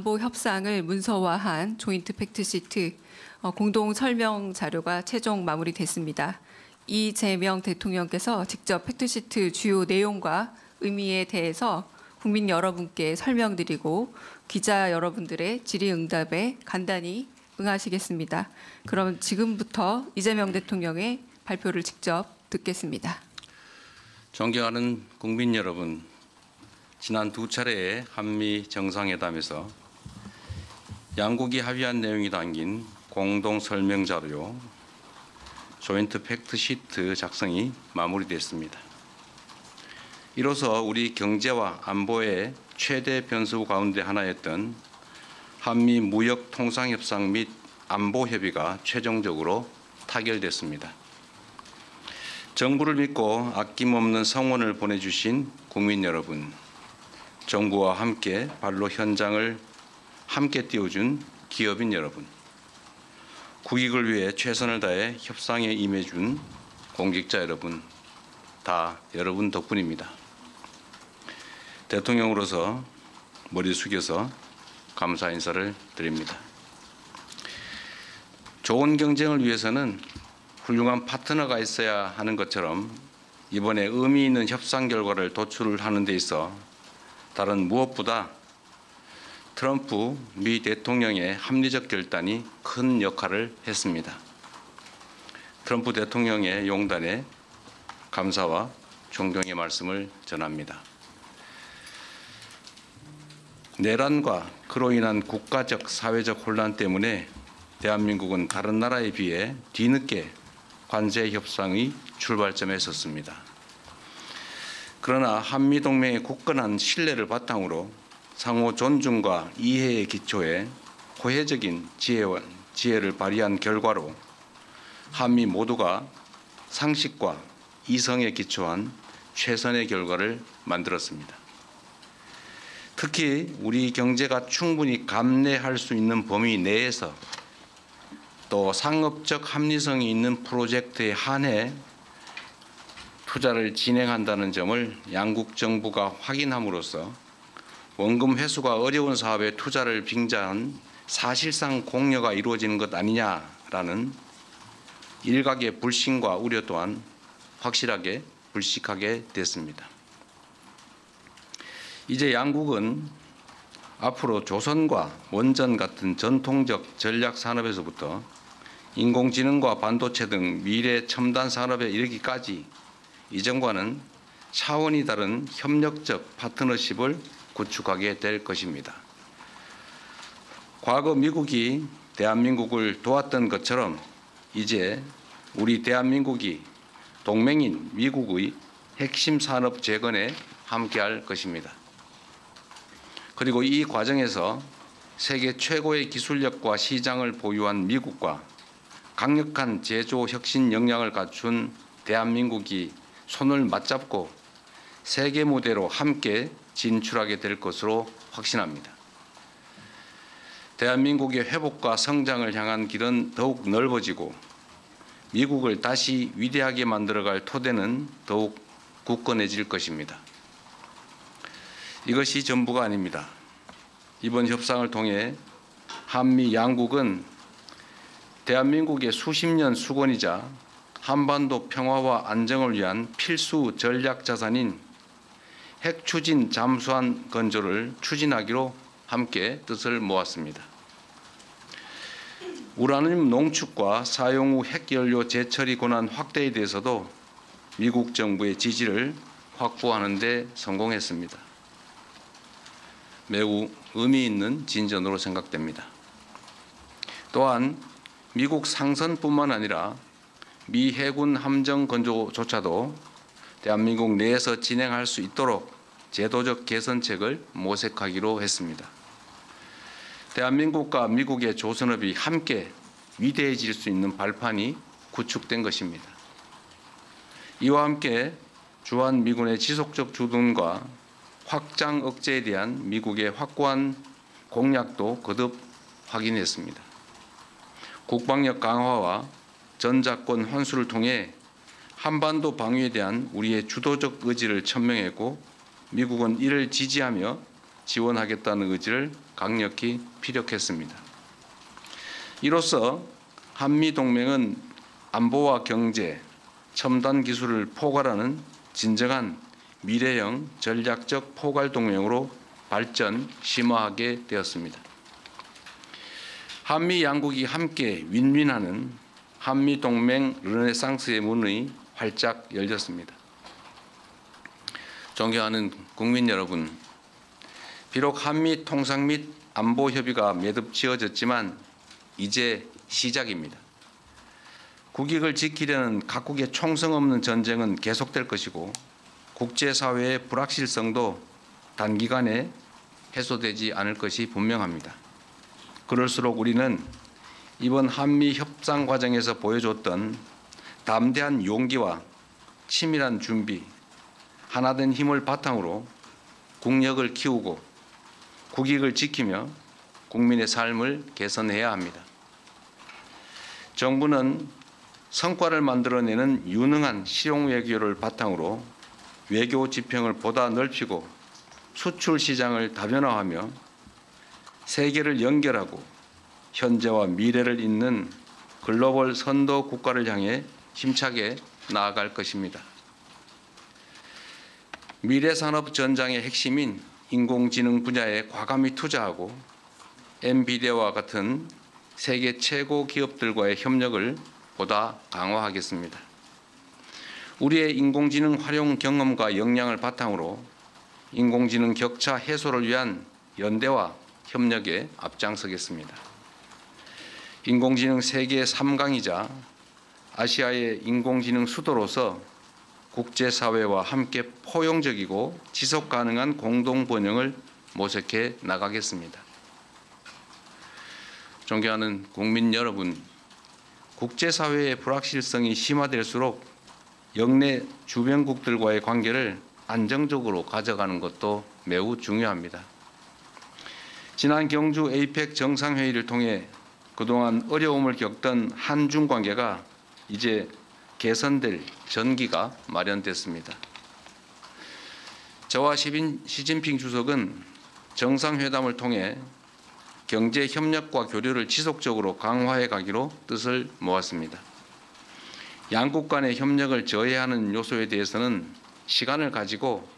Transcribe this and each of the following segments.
안보 협상을 문서화한 조인트 팩트시트 공동 설명 자료가 최종 마무리됐습니다. 이재명 대통령께서 직접 팩트시트 주요 내용과 의미에 대해서 국민 여러분께 설명드리고 기자 여러분들의 질의응답에 간단히 응하시겠습니다. 그럼 지금부터 이재명 대통령의 발표를 직접 듣겠습니다. 존경하는 국민 여러분, 지난 두 차례의 한미 정상회담에서 양국이 합의한 내용이 담긴 공동 설명 자료 조인트 팩트시트 작성이 마무리됐습니다. 이로써 우리 경제와 안보의 최대 변수 가운데 하나였던 한미 무역 통상협상 및 안보 협의가 최종적으로 타결됐습니다. 정부를 믿고 아낌없는 성원을 보내주신 국민 여러분, 정부와 함께 발로 현장을 함께 띄워준 기업인 여러분, 국익을 위해 최선을 다해 협상에 임해준 공직자 여러분, 다 여러분 덕분입니다. 대통령으로서 머리 숙여서 감사 인사를 드립니다. 좋은 경쟁을 위해서는 훌륭한 파트너가 있어야 하는 것처럼 이번에 의미 있는 협상 결과를 도출하는 데 있어 다른 무엇보다 트럼프 미 대통령의 합리적 결단이 큰 역할을 했습니다. 트럼프 대통령의 용단에 감사와 존경의 말씀을 전합니다. 내란과 그로 인한 국가적, 사회적 혼란 때문에 대한민국은 다른 나라에 비해 뒤늦게 관세 협상의 출발점에 섰습니다. 그러나 한미동맹의 굳건한 신뢰를 바탕으로 상호 존중과 이해의 기초에 호혜적인 지혜를 발휘한 결과로 한미 모두가 상식과 이성에 기초한 최선의 결과를 만들었습니다. 특히 우리 경제가 충분히 감내할 수 있는 범위 내에서 또 상업적 합리성이 있는 프로젝트에 한해 투자를 진행한다는 점을 양국 정부가 확인함으로써 원금 회수가 어려운 사업에 투자를 빙자한 사실상 공여가 이루어지는 것 아니냐라는 일각의 불신과 우려 또한 확실하게 불식하게 됐습니다. 이제 양국은 앞으로 조선과 원전 같은 전통적 전략 산업에서부터 인공지능과 반도체 등 미래 첨단 산업에 이르기까지 이전과는 차원이 다른 협력적 파트너십을 구축하게 될 것입니다. 과거 미국이 대한민국을 도왔던 것처럼 이제 우리 대한민국이 동맹인 미국의 핵심 산업 재건에 함께할 것입니다. 그리고 이 과정에서 세계 최고의 기술력과 시장을 보유한 미국과 강력한 제조 혁신 역량을 갖춘 대한민국이 손을 맞잡고 세계 무대로 함께 진출하게 될 것으로 확신합니다. 대한민국의 회복과 성장을 향한 길은 더욱 넓어지고 미국을 다시 위대하게 만들어갈 토대는 더욱 굳건해질 것입니다. 이것이 전부가 아닙니다. 이번 협상을 통해 한미 양국은 대한민국의 수십 년 수건이자 한반도 평화와 안정을 위한 필수 전략 자산인 핵 추진 잠수함 건조를 추진하기로 함께 뜻을 모았습니다. 우라늄 농축과 사용 후 핵연료 재처리 권한 확대에 대해서도 미국 정부의 지지를 확보하는 데 성공했습니다. 매우 의미 있는 진전으로 생각됩니다. 또한 미국 상선뿐만 아니라 미 해군 함정 건조조차도 대한민국 내에서 진행할 수 있도록 제도적 개선책을 모색하기로 했습니다. 대한민국과 미국의 조선업이 함께 위대해질 수 있는 발판이 구축된 것입니다. 이와 함께 주한미군의 지속적 주둔과 확장 억제에 대한 미국의 확고한 공약도 거듭 확인했습니다. 국방력 강화와 전작권 환수를 통해 한반도 방위에 대한 우리의 주도적 의지를 천명했고 미국은 이를 지지하며 지원하겠다는 의지를 강력히 피력했습니다. 이로써 한미동맹은 안보와 경제, 첨단 기술을 포괄하는 진정한 미래형 전략적 포괄동맹으로 발전 심화하게 되었습니다. 한미 양국이 함께 윈윈하는 한미동맹 르네상스의 문이 활짝 열렸습니다. 존경하는 국민 여러분, 비록 한미 통상 및 안보 협의가 매듭 지어졌지만 이제 시작입니다. 국익을 지키려는 각국의 총성 없는 전쟁은 계속될 것이고 국제사회의 불확실성도 단기간에 해소되지 않을 것이 분명합니다. 그럴수록 우리는 이번 한미 협상 과정에서 보여줬던 담대한 용기와 치밀한 준비, 하나된 힘을 바탕으로 국력을 키우고 국익을 지키며 국민의 삶을 개선해야 합니다. 정부는 성과를 만들어내는 유능한 실용 외교를 바탕으로 외교 지평을 보다 넓히고 수출 시장을 다변화하며 세계를 연결하고 현재와 미래를 잇는 글로벌 선도 국가를 향해 힘차게 나아갈 것입니다. 미래산업 전장의 핵심인 인공지능 분야에 과감히 투자하고 엔비디아와 같은 세계 최고 기업들과의 협력을 보다 강화하겠습니다. 우리의 인공지능 활용 경험과 역량을 바탕으로 인공지능 격차 해소를 위한 연대와 협력에 앞장서겠습니다. 인공지능 세계 3강이자 아시아의 인공지능 수도로서 국제사회와 함께 포용적이고 지속 가능한 공동 번영을 모색해 나가겠습니다. 존경하는 국민 여러분, 국제사회의 불확실성이 심화될수록 영내 주변국들과의 관계를 안정적으로 가져가는 것도 매우 중요합니다. 지난 경주 에이펙 정상회의를 통해 그동안 어려움을 겪던 한중 관계가 이제 개선될 전기가 마련됐습니다. 저와 시진핑 주석은 정상회담을 통해 경제 협력과 교류를 지속적으로 강화해 가기로 뜻을 모았습니다. 양국 간의 협력을 저해하는 요소에 대해서는 시간을 가지고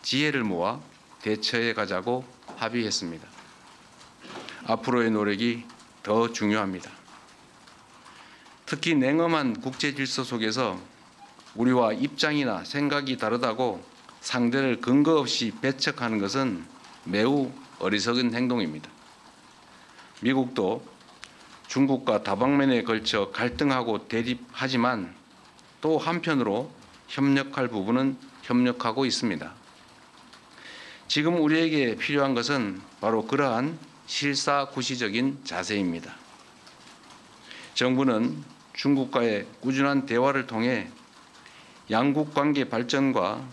지혜를 모아 대처해 가자고 합의했습니다. 앞으로의 노력이 더 중요합니다. 특히 냉엄한 국제 질서 속에서 우리와 입장이나 생각이 다르다고 상대를 근거 없이 배척하는 것은 매우 어리석은 행동입니다. 미국도 중국과 다방면에 걸쳐 갈등하고 대립하지만 또 한편으로 협력할 부분은 협력하고 있습니다. 지금 우리에게 필요한 것은 바로 그러한 실사구시적인 자세입니다. 정부는 중국과의 꾸준한 대화를 통해 양국 관계 발전과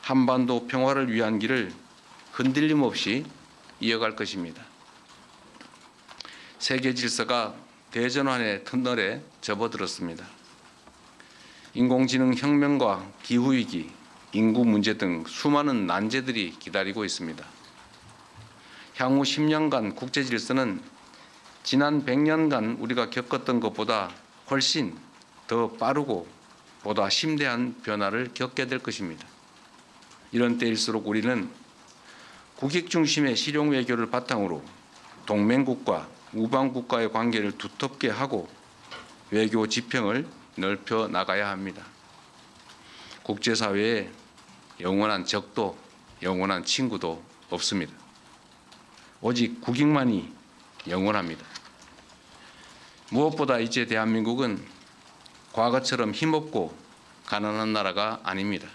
한반도 평화를 위한 길을 흔들림 없이 이어갈 것입니다. 세계 질서가 대전환의 터널에 접어들었습니다. 인공지능 혁명과 기후위기, 인구 문제 등 수많은 난제들이 기다리고 있습니다. 향후 10년간 국제 질서는 지난 100년간 우리가 겪었던 것보다 훨씬 더 빠르고 보다 심대한 변화를 겪게 될 것입니다. 이런 때일수록 우리는 국익 중심의 실용 외교를 바탕으로 동맹국과 우방국가의 관계를 두텁게 하고 외교 지평을 넓혀 나가야 합니다. 국제사회에 영원한 적도 영원한 친구도 없습니다. 오직 국익만이 영원합니다. 무엇보다 이제 대한민국은 과거처럼 힘없고 가난한 나라가 아닙니다.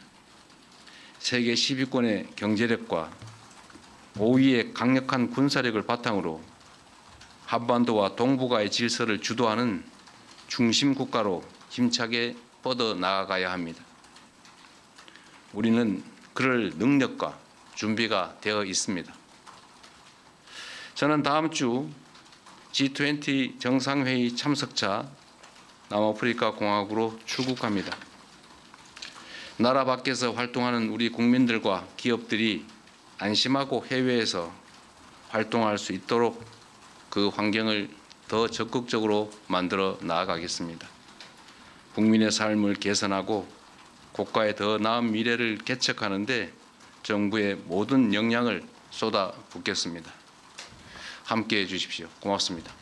세계 10위권의 경제력과 5위의 강력한 군사력을 바탕으로 한반도와 동북아의 질서를 주도하는 중심 국가로 힘차게 뻗어 나아가야 합니다. 우리는 그럴 능력과 준비가 되어 있습니다. 저는 다음 주 G20 정상회의 참석차 남아프리카 공화국으로 출국합니다. 나라 밖에서 활동하는 우리 국민들과 기업들이 안심하고 해외에서 활동할 수 있도록 그 환경을 더 적극적으로 만들어 나아가겠습니다. 국민의 삶을 개선하고 국가의 더 나은 미래를 개척하는 데 정부의 모든 역량을 쏟아붓겠습니다. 함께해 주십시오. 고맙습니다.